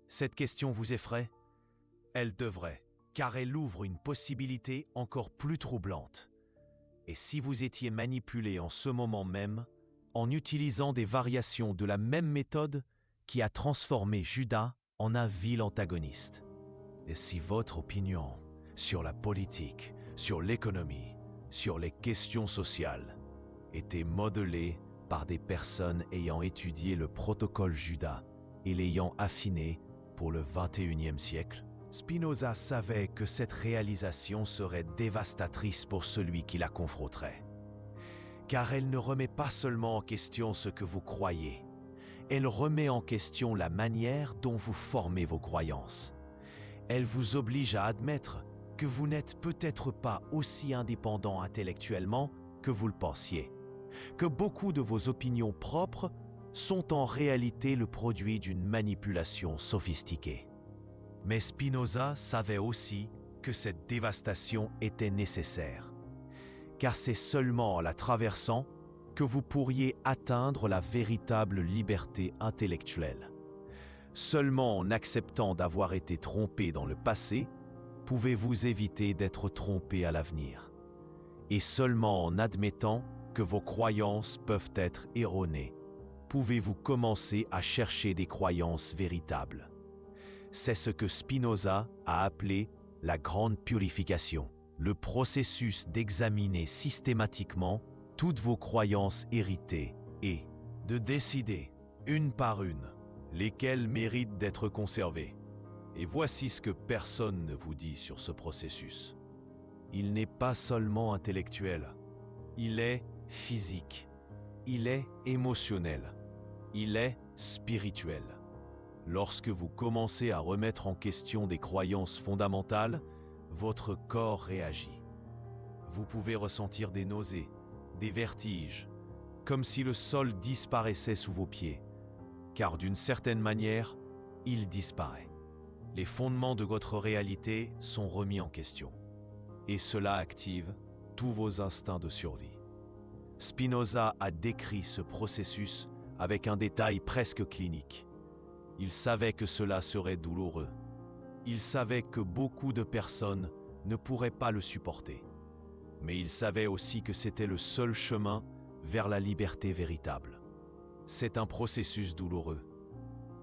Cette question vous effraie? Elle devrait, car elle ouvre une possibilité encore plus troublante. Et si vous étiez manipulé en ce moment même, en utilisant des variations de la même méthode qui a transformé Judas en un vil antagoniste? Et si votre opinion sur la politique, sur l'économie, sur les questions sociales était modelée par des personnes ayant étudié le protocole Judas et l'ayant affiné pour le XXIe siècle? Spinoza savait que cette réalisation serait dévastatrice pour celui qui la confronterait. Car elle ne remet pas seulement en question ce que vous croyez, elle remet en question la manière dont vous formez vos croyances. Elle vous oblige à admettre que vous n'êtes peut-être pas aussi indépendant intellectuellement que vous le pensiez, que beaucoup de vos opinions propres sont en réalité le produit d'une manipulation sophistiquée. Mais Spinoza savait aussi que cette dévastation était nécessaire, car c'est seulement en la traversant que vous pourriez atteindre la véritable liberté intellectuelle. Seulement en acceptant d'avoir été trompé dans le passé, pouvez-vous éviter d'être trompé à l'avenir. Et seulement en admettant que vos croyances peuvent être erronées, pouvez-vous commencer à chercher des croyances véritables. C'est ce que Spinoza a appelé la grande purification, le processus d'examiner systématiquement toutes vos croyances héritées et de décider, une par une, lesquelles méritent d'être conservées. Et voici ce que personne ne vous dit sur ce processus. Il n'est pas seulement intellectuel, il est physique, il est émotionnel, il est spirituel. Lorsque vous commencez à remettre en question des croyances fondamentales, votre corps réagit. Vous pouvez ressentir des nausées, des vertiges, comme si le sol disparaissait sous vos pieds, car d'une certaine manière, il disparaît. Les fondements de votre réalité sont remis en question, et cela active tous vos instincts de survie. Spinoza a décrit ce processus avec un détail presque clinique. Il savait que cela serait douloureux. Il savait que beaucoup de personnes ne pourraient pas le supporter. Mais il savait aussi que c'était le seul chemin vers la liberté véritable. C'est un processus douloureux,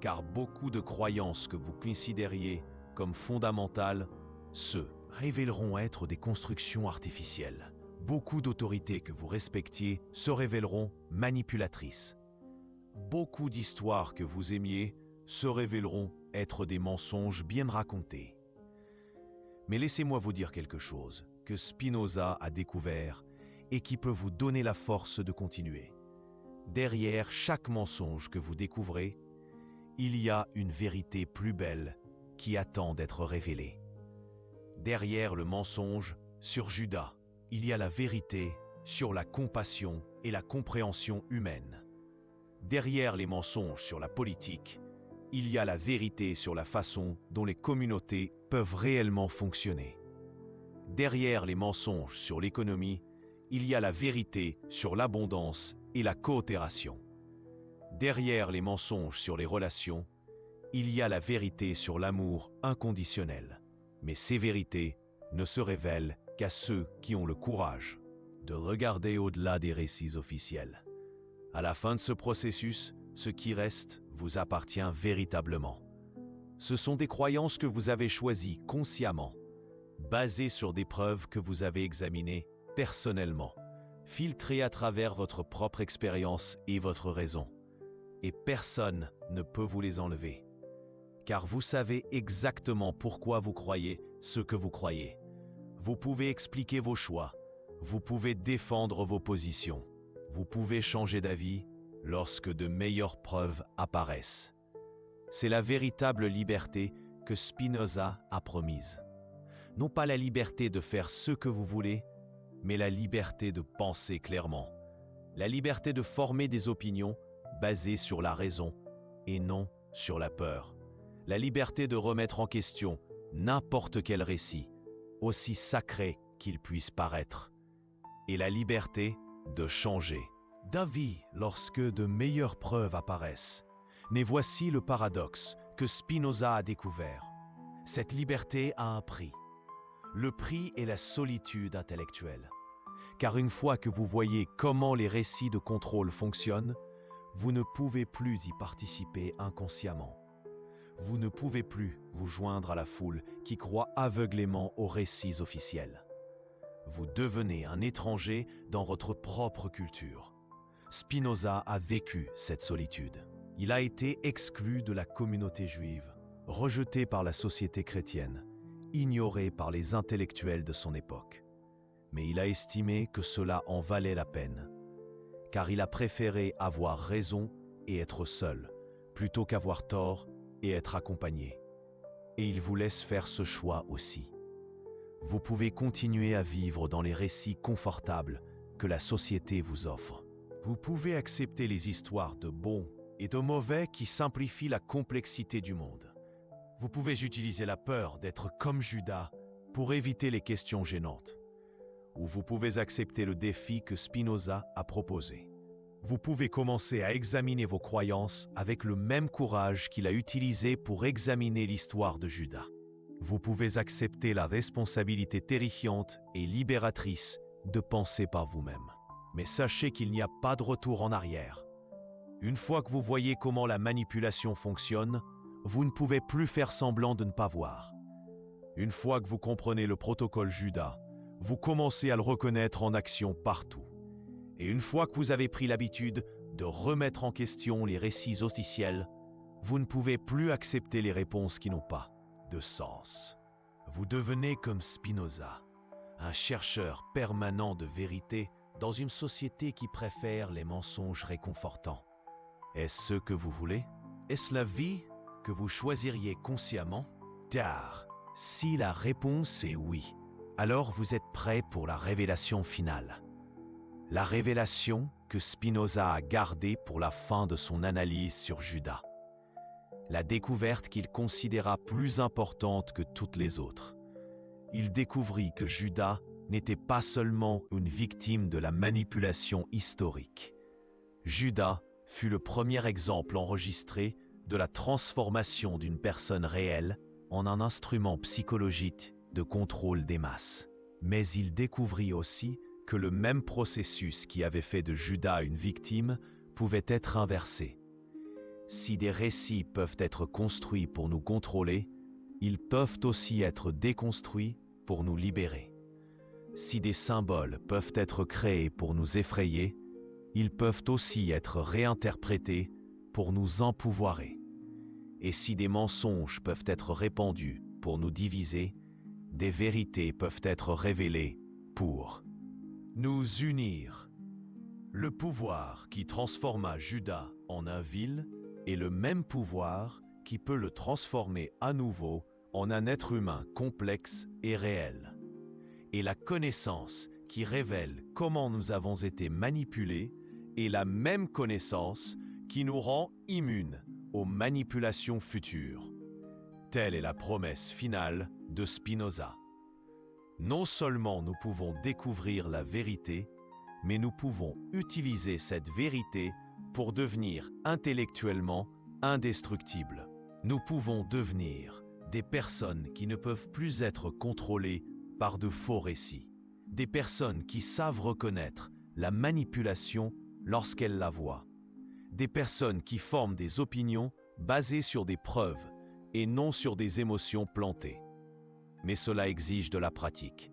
car beaucoup de croyances que vous considériez comme fondamentales se révéleront être des constructions artificielles. Beaucoup d'autorités que vous respectiez se révéleront manipulatrices. Beaucoup d'histoires que vous aimiez se révéleront être des mensonges bien racontés. Mais laissez-moi vous dire quelque chose que Spinoza a découvert et qui peut vous donner la force de continuer. Derrière chaque mensonge que vous découvrez, il y a une vérité plus belle qui attend d'être révélée. Derrière le mensonge sur Judas, il y a la vérité sur la compassion et la compréhension humaine. Derrière les mensonges sur la politique, il y a la vérité sur la façon dont les communautés peuvent réellement fonctionner. Derrière les mensonges sur l'économie, il y a la vérité sur l'abondance et la coopération. Derrière les mensonges sur les relations, il y a la vérité sur l'amour inconditionnel. Mais ces vérités ne se révèlent qu'à ceux qui ont le courage de regarder au-delà des récits officiels. À la fin de ce processus, ce qui reste vous appartient véritablement. Ce sont des croyances que vous avez choisies consciemment, basées sur des preuves que vous avez examinées personnellement, filtrées à travers votre propre expérience et votre raison. Et personne ne peut vous les enlever. Car vous savez exactement pourquoi vous croyez ce que vous croyez. Vous pouvez expliquer vos choix. Vous pouvez défendre vos positions. Vous pouvez changer d'avis lorsque de meilleures preuves apparaissent. C'est la véritable liberté que Spinoza a promise. Non pas la liberté de faire ce que vous voulez, mais la liberté de penser clairement. La liberté de former des opinions basées sur la raison et non sur la peur. La liberté de remettre en question n'importe quel récit, aussi sacré qu'il puisse paraître. Et la liberté de changer d'avis lorsque de meilleures preuves apparaissent. Mais voici le paradoxe que Spinoza a découvert. Cette liberté a un prix. Le prix est la solitude intellectuelle. Car une fois que vous voyez comment les récits de contrôle fonctionnent, vous ne pouvez plus y participer inconsciemment. Vous ne pouvez plus vous joindre à la foule qui croit aveuglément aux récits officiels. Vous devenez un étranger dans votre propre culture. Spinoza a vécu cette solitude. Il a été exclu de la communauté juive, rejeté par la société chrétienne, ignoré par les intellectuels de son époque. Mais il a estimé que cela en valait la peine, car il a préféré avoir raison et être seul, plutôt qu'avoir tort et être accompagné. Et il vous laisse faire ce choix aussi. Vous pouvez continuer à vivre dans les récits confortables que la société vous offre. Vous pouvez accepter les histoires de bons et de mauvais qui simplifient la complexité du monde. Vous pouvez utiliser la peur d'être comme Judas pour éviter les questions gênantes. Ou vous pouvez accepter le défi que Spinoza a proposé. Vous pouvez commencer à examiner vos croyances avec le même courage qu'il a utilisé pour examiner l'histoire de Judas. Vous pouvez accepter la responsabilité terrifiante et libératrice de penser par vous-même. Mais sachez qu'il n'y a pas de retour en arrière. Une fois que vous voyez comment la manipulation fonctionne, vous ne pouvez plus faire semblant de ne pas voir. Une fois que vous comprenez le protocole Judas, vous commencez à le reconnaître en action partout. Et une fois que vous avez pris l'habitude de remettre en question les récits officiels, vous ne pouvez plus accepter les réponses qui n'ont pas de sens. Vous devenez comme Spinoza, un chercheur permanent de vérité dans une société qui préfère les mensonges réconfortants. Est-ce ce que vous voulez? Est-ce la vie que vous choisiriez consciemment? Car si la réponse est oui, alors vous êtes prêt pour la révélation finale. La révélation que Spinoza a gardée pour la fin de son analyse sur Judas. La découverte qu'il considéra plus importante que toutes les autres. Il découvrit que Judas n'était pas seulement une victime de la manipulation historique. Judas fut le premier exemple enregistré de la transformation d'une personne réelle en un instrument psychologique de contrôle des masses. Mais il découvrit aussi que le même processus qui avait fait de Judas une victime pouvait être inversé. Si des récits peuvent être construits pour nous contrôler, ils peuvent aussi être déconstruits pour nous libérer. Si des symboles peuvent être créés pour nous effrayer, ils peuvent aussi être réinterprétés pour nous empouvoirer. Et si des mensonges peuvent être répandus pour nous diviser, des vérités peuvent être révélées pour nous unir. Le pouvoir qui transforma Judas en un vil est le même pouvoir qui peut le transformer à nouveau en un être humain complexe et réel. Et la connaissance qui révèle comment nous avons été manipulés est la même connaissance qui nous rend immunes aux manipulations futures. Telle est la promesse finale de Spinoza. Non seulement nous pouvons découvrir la vérité, mais nous pouvons utiliser cette vérité pour devenir intellectuellement indestructibles. Nous pouvons devenir des personnes qui ne peuvent plus être contrôlées par de faux récits. Des personnes qui savent reconnaître la manipulation lorsqu'elles la voient. Des personnes qui forment des opinions basées sur des preuves et non sur des émotions plantées. Mais cela exige de la pratique,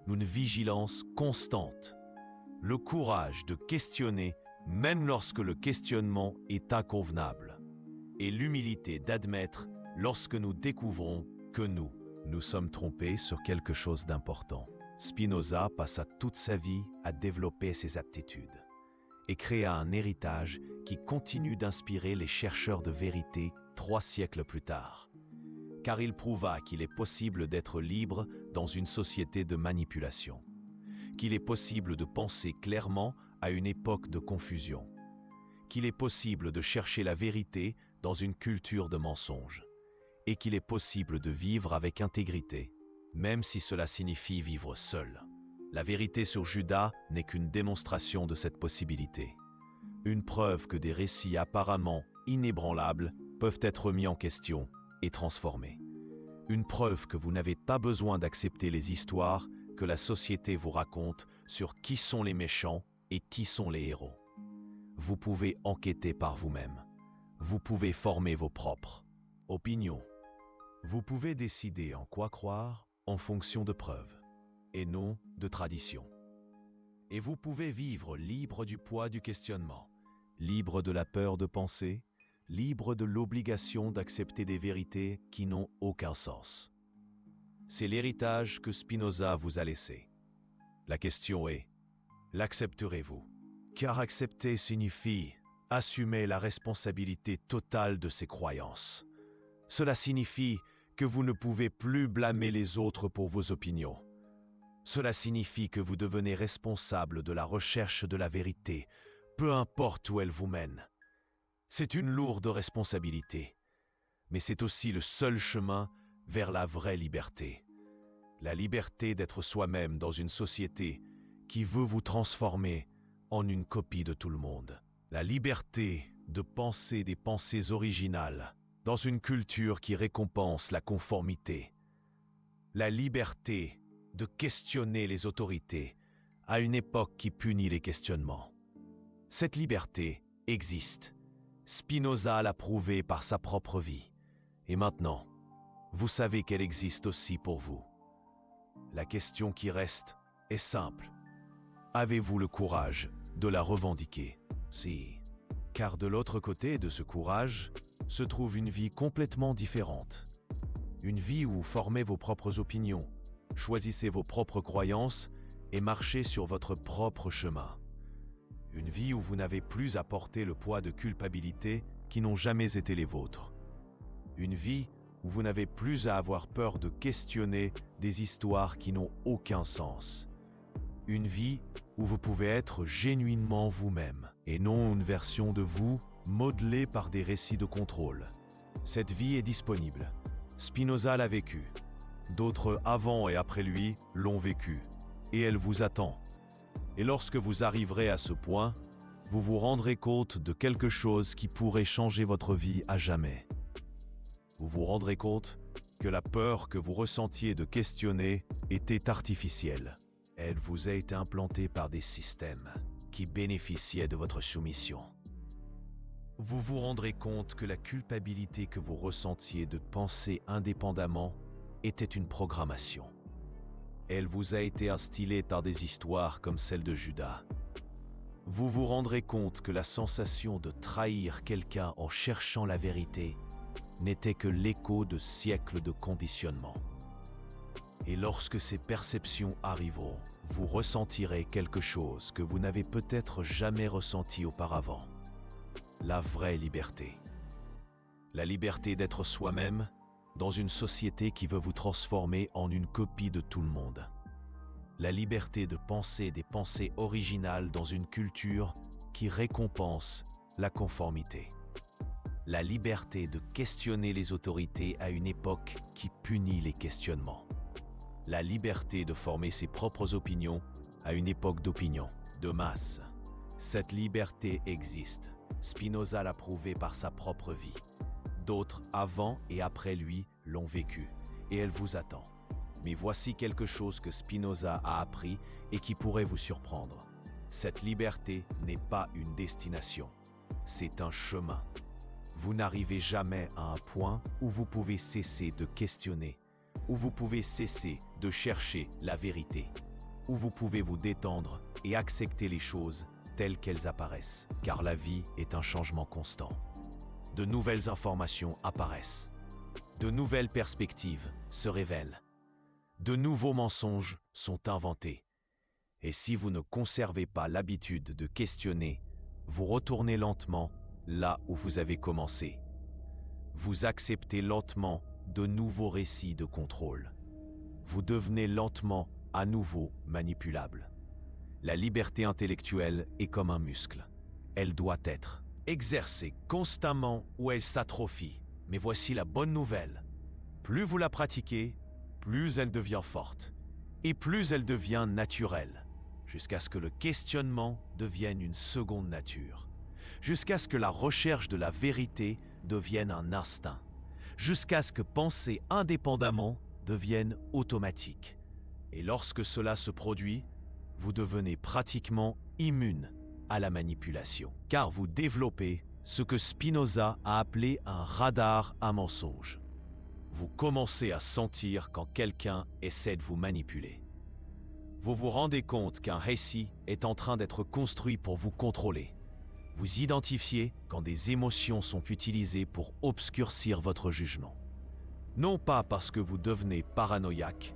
une vigilance constante, le courage de questionner même lorsque le questionnement est inconvenable, et l'humilité d'admettre lorsque nous découvrons que nous sommes trompés sur quelque chose d'important. Spinoza passa toute sa vie à développer ses aptitudes et créa un héritage qui continue d'inspirer les chercheurs de vérité 3 siècles plus tard. Car il prouva qu'il est possible d'être libre dans une société de manipulation, qu'il est possible de penser clairement à une époque de confusion, qu'il est possible de chercher la vérité dans une culture de mensonges, et qu'il est possible de vivre avec intégrité, même si cela signifie vivre seul. La vérité sur Judas n'est qu'une démonstration de cette possibilité, une preuve que des récits apparemment inébranlables peuvent être mis en question et transformés. Une preuve que vous n'avez pas besoin d'accepter les histoires que la société vous raconte sur qui sont les méchants et qui sont les héros. Vous pouvez enquêter par vous-même. Vous pouvez former vos propres opinions. Vous pouvez décider en quoi croire en fonction de preuves et non de traditions. Et vous pouvez vivre libre du poids du questionnement, libre de la peur de penser, libre de l'obligation d'accepter des vérités qui n'ont aucun sens. C'est l'héritage que Spinoza vous a laissé. La question est, l'accepterez-vous? Car accepter signifie assumer la responsabilité totale de ses croyances. Cela signifie que vous ne pouvez plus blâmer les autres pour vos opinions. Cela signifie que vous devenez responsable de la recherche de la vérité, peu importe où elle vous mène. C'est une lourde responsabilité, mais c'est aussi le seul chemin vers la vraie liberté. La liberté d'être soi-même dans une société qui veut vous transformer en une copie de tout le monde. La liberté de penser des pensées originales dans une culture qui récompense la conformité. La liberté de questionner les autorités à une époque qui punit les questionnements. Cette liberté existe. Spinoza l'a prouvé par sa propre vie. Et maintenant, vous savez qu'elle existe aussi pour vous. La question qui reste est simple. Avez-vous le courage de la revendiquer? Si. Car de l'autre côté de ce courage se trouve une vie complètement différente. Une vie où vous formez vos propres opinions, choisissez vos propres croyances et marchez sur votre propre chemin. Une vie où vous n'avez plus à porter le poids de culpabilité qui n'ont jamais été les vôtres. Une vie où vous n'avez plus à avoir peur de questionner des histoires qui n'ont aucun sens. Une vie où vous pouvez être genuinement vous-même et non une version de vous modelée par des récits de contrôle. Cette vie est disponible. Spinoza l'a vécue. D'autres avant et après lui l'ont vécue. Et elle vous attend. Et lorsque vous arriverez à ce point, vous vous rendrez compte de quelque chose qui pourrait changer votre vie à jamais. Vous vous rendrez compte que la peur que vous ressentiez de questionner était artificielle. Elle vous a été implantée par des systèmes qui bénéficiaient de votre soumission. Vous vous rendrez compte que la culpabilité que vous ressentiez de penser indépendamment était une programmation. Elle vous a été instillée par des histoires comme celle de Judas. Vous vous rendrez compte que la sensation de trahir quelqu'un en cherchant la vérité n'était que l'écho de siècles de conditionnement. Et lorsque ces perceptions arriveront, vous ressentirez quelque chose que vous n'avez peut-être jamais ressenti auparavant. La vraie liberté. La liberté d'être soi-même dans une société qui veut vous transformer en une copie de tout le monde. La liberté de penser des pensées originales dans une culture qui récompense la conformité. La liberté de questionner les autorités à une époque qui punit les questionnements. La liberté de former ses propres opinions à une époque d'opinion, de masse. Cette liberté existe. Spinoza l'a prouvé par sa propre vie. D'autres, avant et après lui, l'ont vécu, et elle vous attend. Mais voici quelque chose que Spinoza a appris et qui pourrait vous surprendre. Cette liberté n'est pas une destination, c'est un chemin. Vous n'arrivez jamais à un point où vous pouvez cesser de questionner, où vous pouvez cesser de chercher la vérité, où vous pouvez vous détendre et accepter les choses telles qu'elles apparaissent, car la vie est un changement constant. De nouvelles informations apparaissent, de nouvelles perspectives se révèlent, de nouveaux mensonges sont inventés. Et si vous ne conservez pas l'habitude de questionner, vous retournez lentement là où vous avez commencé. Vous acceptez lentement de nouveaux récits de contrôle. Vous devenez lentement à nouveau manipulable. La liberté intellectuelle est comme un muscle. Elle doit être exercée constamment ou elle s'atrophie. Mais voici la bonne nouvelle. Plus vous la pratiquez, plus elle devient forte. Et plus elle devient naturelle. Jusqu'à ce que le questionnement devienne une seconde nature. Jusqu'à ce que la recherche de la vérité devienne un instinct. Jusqu'à ce que penser indépendamment devienne automatique. Et lorsque cela se produit, vous devenez pratiquement immune à la manipulation, car vous développez ce que Spinoza a appelé un radar à mensonges. Vous commencez à sentir quand quelqu'un essaie de vous manipuler. Vous vous rendez compte qu'un récit est en train d'être construit pour vous contrôler. Vous identifiez quand des émotions sont utilisées pour obscurcir votre jugement. Non pas parce que vous devenez paranoïaque,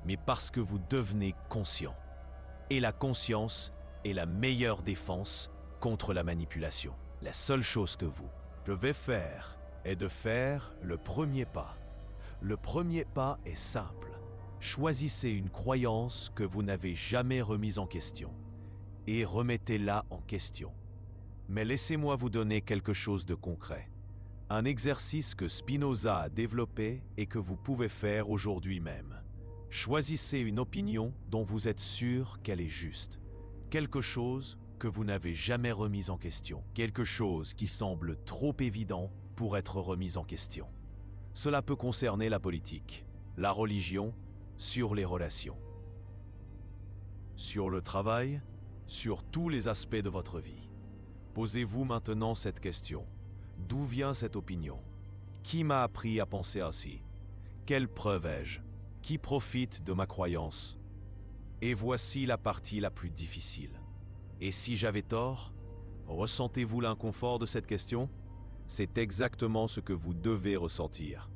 mais parce que vous devenez conscient. Et la conscience est la meilleure défense contre la manipulation. La seule chose que vous devez faire est de faire le premier pas. Le premier pas est simple. Choisissez une croyance que vous n'avez jamais remise en question et remettez-la en question. Mais laissez-moi vous donner quelque chose de concret. Un exercice que Spinoza a développé et que vous pouvez faire aujourd'hui même. Choisissez une opinion dont vous êtes sûr qu'elle est juste. Quelque chose que vous n'avez jamais remis en question. Quelque chose qui semble trop évident pour être remis en question. Cela peut concerner la politique, la religion, sur les relations, sur le travail, sur tous les aspects de votre vie. Posez-vous maintenant cette question. D'où vient cette opinion? Qui m'a appris à penser ainsi? Quelle preuve ai-je? Qui profite de ma croyance? Et voici la partie la plus difficile. Et si j'avais tort? Ressentez-vous l'inconfort de cette question? C'est exactement ce que vous devez ressentir.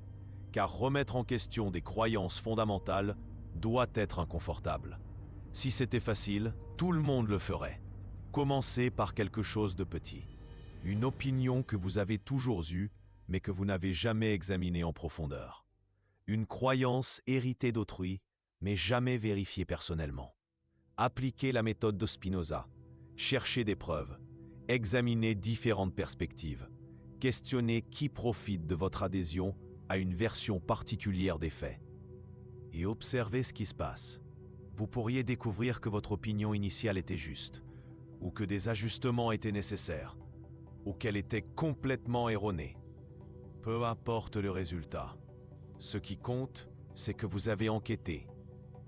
Car remettre en question des croyances fondamentales doit être inconfortable. Si c'était facile, tout le monde le ferait. Commencez par quelque chose de petit. Une opinion que vous avez toujours eue, mais que vous n'avez jamais examinée en profondeur. Une croyance héritée d'autrui, mais jamais vérifiée personnellement. Appliquez la méthode de Spinoza. Cherchez des preuves. Examinez différentes perspectives. Questionnez qui profite de votre adhésion à une version particulière des faits. Et observez ce qui se passe. Vous pourriez découvrir que votre opinion initiale était juste, ou que des ajustements étaient nécessaires, ou qu'elle était complètement erronée. Peu importe le résultat. Ce qui compte, c'est que vous avez enquêté,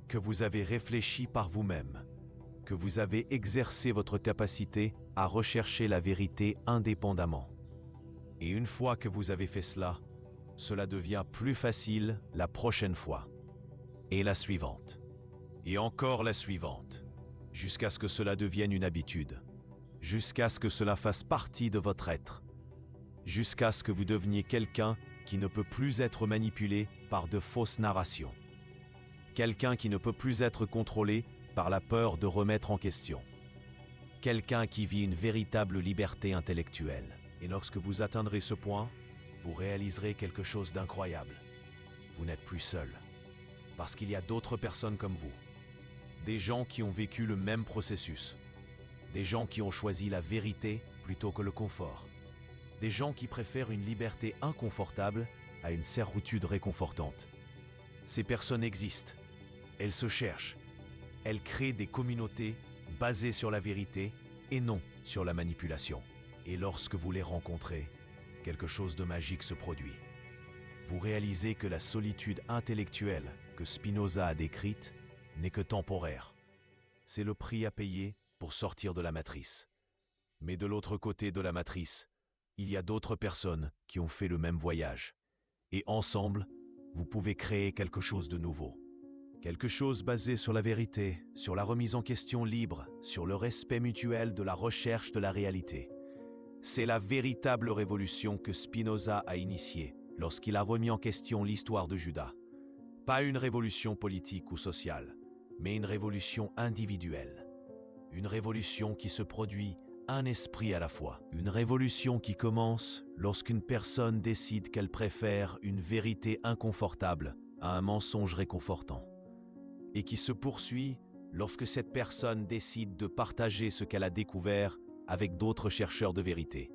que vous avez réfléchi par vous-même, que vous avez exercé votre capacité à rechercher la vérité indépendamment. Et une fois que vous avez fait cela, cela devient plus facile la prochaine fois. Et la suivante. Et encore la suivante. Jusqu'à ce que cela devienne une habitude. Jusqu'à ce que cela fasse partie de votre être. Jusqu'à ce que vous deveniez quelqu'un qui ne peut plus être manipulé par de fausses narrations. Quelqu'un qui ne peut plus être contrôlé par la peur de remettre en question. Quelqu'un qui vit une véritable liberté intellectuelle. Et lorsque vous atteindrez ce point, vous réaliserez quelque chose d'incroyable. Vous n'êtes plus seul, parce qu'il y a d'autres personnes comme vous. Des gens qui ont vécu le même processus. Des gens qui ont choisi la vérité plutôt que le confort. Des gens qui préfèrent une liberté inconfortable à une servitude réconfortante. Ces personnes existent. Elles se cherchent. Elles créent des communautés basées sur la vérité et non sur la manipulation. Et lorsque vous les rencontrez, quelque chose de magique se produit. Vous réalisez que la solitude intellectuelle que Spinoza a décrite n'est que temporaire. C'est le prix à payer pour sortir de la matrice. Mais de l'autre côté de la matrice, il y a d'autres personnes qui ont fait le même voyage. Et ensemble, vous pouvez créer quelque chose de nouveau. Quelque chose basé sur la vérité, sur la remise en question libre, sur le respect mutuel de la recherche de la réalité. C'est la véritable révolution que Spinoza a initiée lorsqu'il a remis en question l'histoire de Judas. Pas une révolution politique ou sociale, mais une révolution individuelle. Une révolution qui se produit un esprit à la fois. Une révolution qui commence lorsqu'une personne décide qu'elle préfère une vérité inconfortable à un mensonge réconfortant. Et qui se poursuit lorsque cette personne décide de partager ce qu'elle a découvert avec d'autres chercheurs de vérité.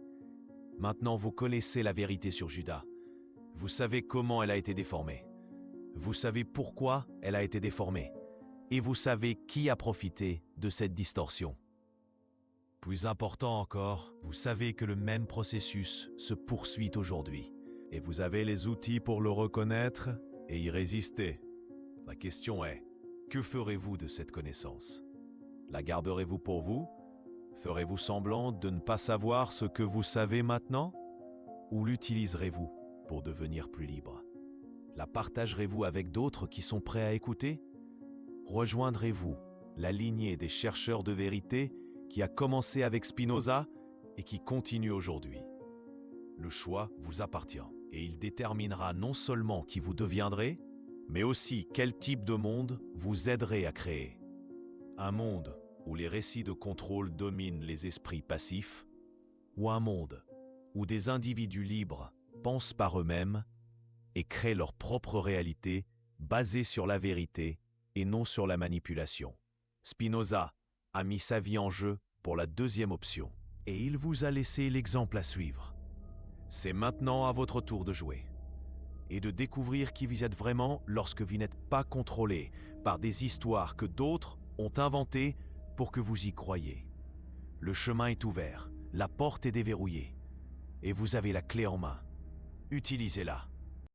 Maintenant, vous connaissez la vérité sur Judas. Vous savez comment elle a été déformée. Vous savez pourquoi elle a été déformée. Et vous savez qui a profité de cette distorsion. Plus important encore, vous savez que le même processus se poursuit aujourd'hui. Et vous avez les outils pour le reconnaître et y résister. La question est, que ferez-vous de cette connaissance? La garderez-vous pour vous? Ferez-vous semblant de ne pas savoir ce que vous savez maintenant? Ou l'utiliserez-vous pour devenir plus libre? La partagerez-vous avec d'autres qui sont prêts à écouter? Rejoindrez-vous la lignée des chercheurs de vérité qui a commencé avec Spinoza et qui continue aujourd'hui? Le choix vous appartient et il déterminera non seulement qui vous deviendrez, mais aussi quel type de monde vous aiderez à créer. Un monde où les récits de contrôle dominent les esprits passifs, ou un monde où des individus libres pensent par eux-mêmes et créent leur propre réalité basée sur la vérité et non sur la manipulation. Spinoza a mis sa vie en jeu pour la deuxième option et il vous a laissé l'exemple à suivre. C'est maintenant à votre tour de jouer et de découvrir qui vous êtes vraiment lorsque vous n'êtes pas contrôlé par des histoires que d'autres ont inventées pour que vous y croyiez. Le chemin est ouvert, la porte est déverrouillée et vous avez la clé en main. Utilisez-la.